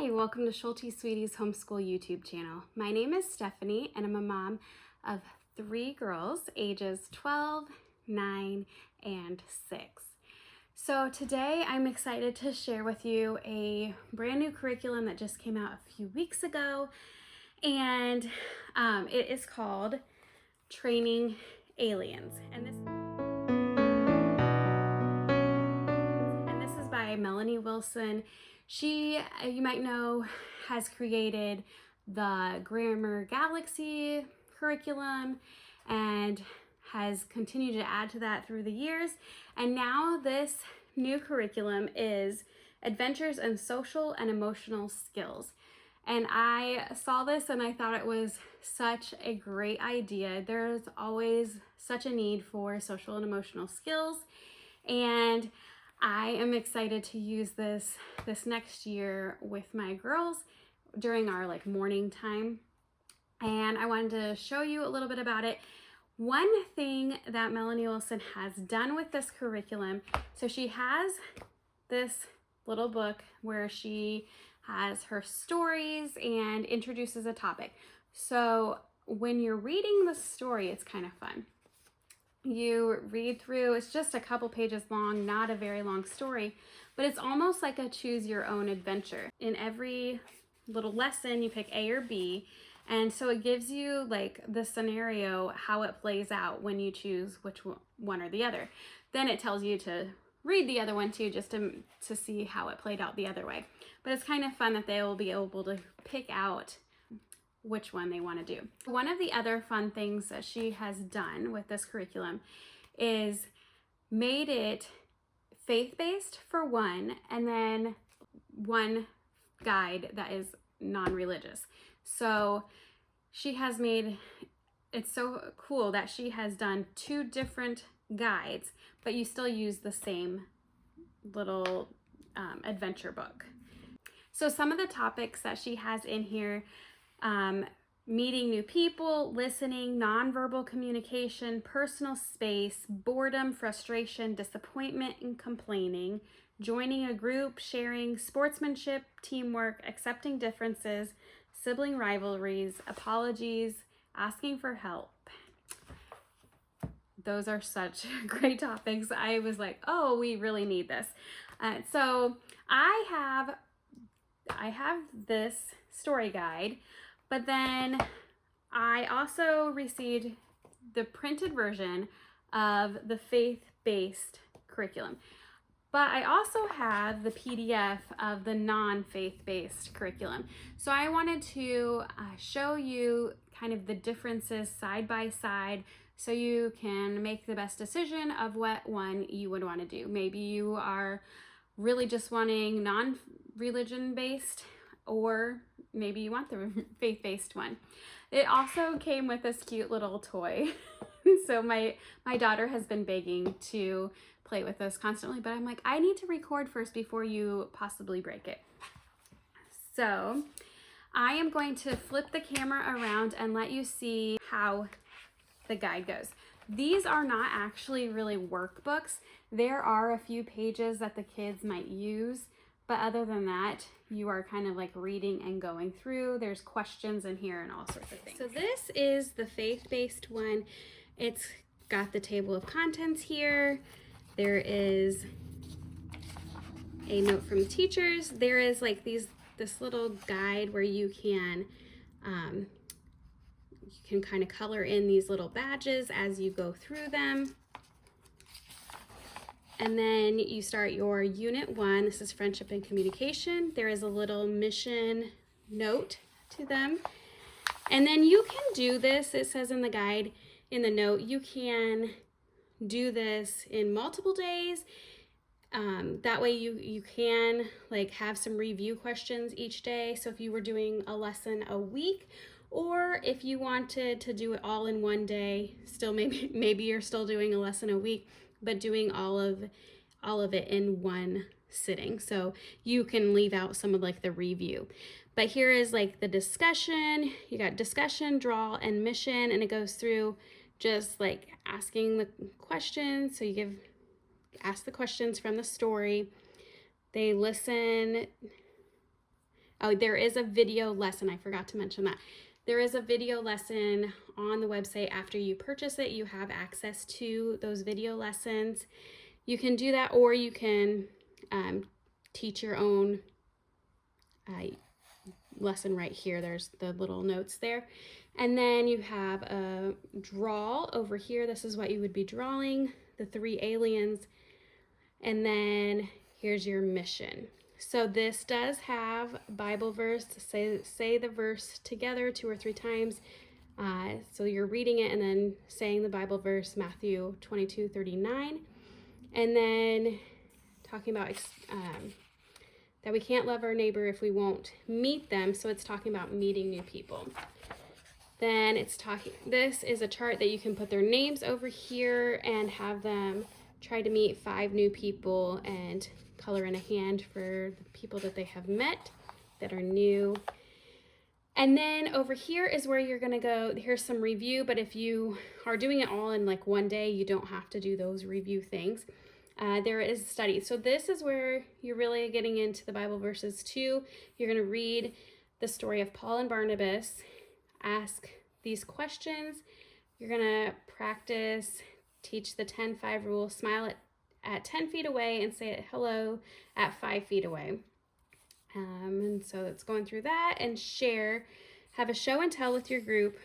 Hi, welcome to Schulte Sweetie's Homeschool YouTube channel. My name is Stephanie and I'm a mom of 3 girls ages 12, 9, and 6. So today I'm excited to share with you a brand new curriculum that just came out a few weeks ago, and it is called Training Aliens. And this is by Melanie Wilson. She, you might know, has created the Grammar Galaxy curriculum and has continued to add to that through the years. And now this new curriculum is Adventures in Social and Emotional Skills. And I saw this and I thought it was such a great idea. There's always such a need for social and emotional skills, and I am excited to use this next year with my girls during our morning time. And I wanted to show you a little bit about it. One thing that Melanie Wilson has done with this curriculum, so she has this little book where she has her stories and introduces a topic. So when you're reading the story, it's kind of fun. You read through, it's just a couple pages long, not a very long story, but it's almost like a choose your own adventure. In every little lesson, you pick A or B, and so it gives you the scenario, how it plays out when you choose which one or the other. Then it tells you to read the other one too, just to see how it played out the other way. But it's kind of fun that they will be able to pick out which one they want to do. One of the other fun things that she has done with this curriculum is made it faith-based for one, and then one guide that is non-religious. So she has made it so cool that she has done 2 different guides, but you still use the same little adventure book. So some of the topics that she has in here: meeting new people, listening, nonverbal communication, personal space, boredom, frustration, disappointment, and complaining, joining a group, sharing, sportsmanship, teamwork, accepting differences, sibling rivalries, apologies, asking for help. Those are such great topics. I was like, oh, we really need this. So I have this story guide, but then I also received the printed version of the faith-based curriculum. But I also have the PDF of the non-faith-based curriculum. So I wanted to show you kind of the differences side by side so you can make the best decision of what one you would want to do. Maybe you are really just wanting non-religion based, or maybe you want the faith-based one. It also came with this cute little toy. So my daughter has been begging to play with this constantly, but I'm like, I need to record first before you possibly break it. So I am going to flip the camera around and let you see how the guide goes. These are not actually really workbooks. There are a few pages that the kids might use, but other than that, you are kind of reading and going through. There's questions in here and all sorts of things. So this is the faith-based one. It's got the table of contents here. There is a note from teachers. There is this little guide where you can kind of color in these little badges as you go through them. And then you start your Unit 1. This is Friendship and Communication. There is a little mission note to them. And then you can do this, it says in the guide, in the note, you can do this in multiple days. That way you can have some review questions each day. So if you were doing a lesson a week, or if you wanted to do it all in one day, still maybe you're still doing a lesson a week, but doing all of it in one sitting. So you can leave out some of the review. But here is the discussion. You got discussion, draw, and mission, and it goes through just asking the questions. So you ask the questions from the story. They listen Oh, there is a video lesson. I forgot to mention that. There is a video lesson on the website. After you purchase it, you have access to those video lessons. You can do that, or you can teach your own lesson right here. There's the little notes there. And then you have a draw over here. This is what you would be drawing, the 3 aliens. And then here's your mission. So this does have Bible verse. Say the verse together 2 or 3 times. So you're reading it and then saying the Bible verse, Matthew 22:39. And then talking about that we can't love our neighbor if we won't meet them. So it's talking about meeting new people. Then it's talking, this is a chart that you can put their names over here and have them try to meet 5 new people and color in a hand for the people that they have met that are new. And then over here is where you're gonna go, here's some review, but if you are doing it all in like one day, you don't have to do those review things. There is a study. So this is where you're really getting into the Bible verses too. You're gonna read the story of Paul and Barnabas, ask these questions. You're gonna practice, teach the 10-5 rule, smile at 10 feet away and say hello at 5 feet away. And so it's going through that, and share, have a show and tell with your group.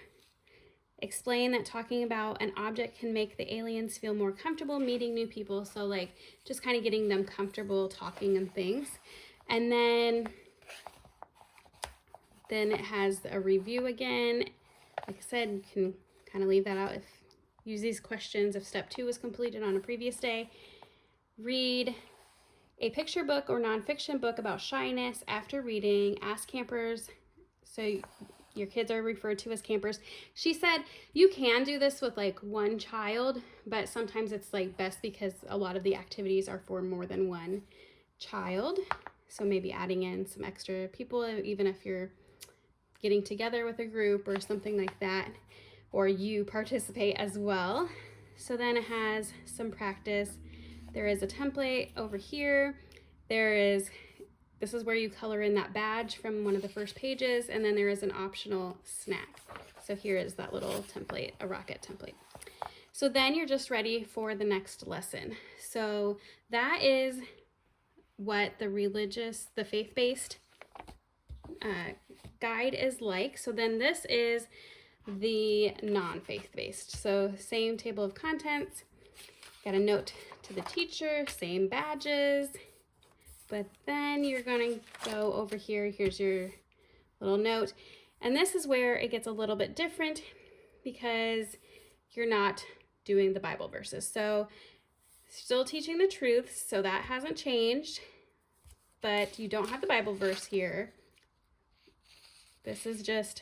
Explain that talking about an object can make the aliens feel more comfortable meeting new people. So like just kind of getting them comfortable talking and things. And then it has a review again. Like I said, you can kind of leave that out if use these questions if step 2 was completed on a previous day. Read a picture book or nonfiction book about shyness. After reading, ask campers. So your kids are referred to as campers. She said you can do this with like 1 child, but sometimes it's like best because a lot of the activities are for more than 1 child. So maybe adding in some extra people, even if you're getting together with a group or something like that, or you participate as well. So then it has some practice. There is a template over here. This is where you color in that badge from one of the first pages, and then there is an optional snack. So here is that little template, a rocket template. So then you're just ready for the next lesson. So that is what the faith-based guide is like. So then this is the non-faith-based. So same table of contents, got a note to the teacher, same badges, but then you're going to go over here. Here's your little note. And this is where it gets a little bit different because you're not doing the Bible verses. So still teaching the truth, so that hasn't changed, but you don't have the Bible verse here. This is just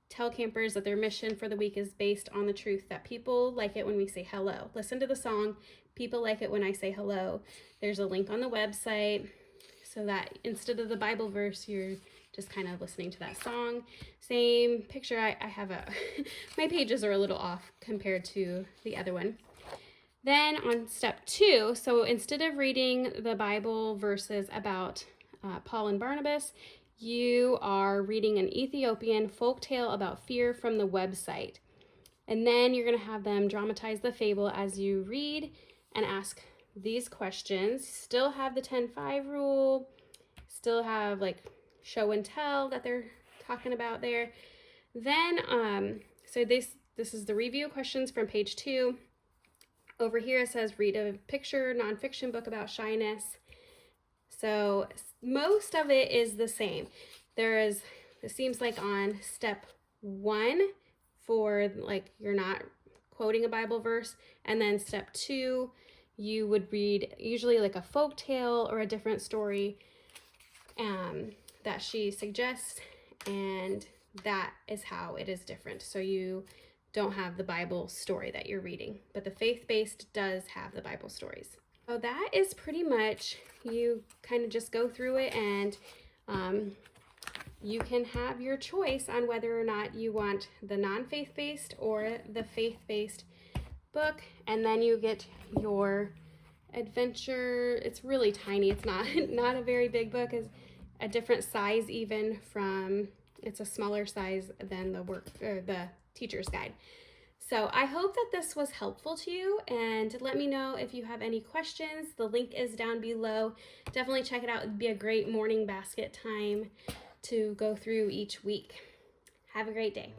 tell campers that their mission for the week is based on the truth that people like it when we say hello. Listen to the song, people like it when I say hello. There's a link on the website so that instead of the Bible verse, you're just kind of listening to that song. Same picture. I have my pages are a little off compared to the other one. Then on step 2, so instead of reading the Bible verses about Paul and Barnabas, you are reading an Ethiopian folktale about fear from the website. And then you're going to have them dramatize the fable as you read and ask these questions. Still have the 10-5 rule, still have like show and tell that they're talking about there. Then, so this is the review questions from page 2. Over here it says read a picture nonfiction book about shyness. So most of it is the same. It seems like on step 1 for like you're not quoting a Bible verse, and then step 2 you would read usually like a folk tale or a different story that she suggests, and that is how it is different. So you don't have the Bible story that you're reading, but the faith-based does have the Bible stories. So that is pretty much, you kind of just go through it, and you can have your choice on whether or not you want the non-faith-based or the faith-based book. And then you get your adventure. It's really tiny. It's not a very big book a different size even from, it's a smaller size than the teacher's guide. So I hope that this was helpful to you, and let me know if you have any questions. The link is down below. Definitely check it out. It'd be a great morning basket time to go through each week. Have a great day.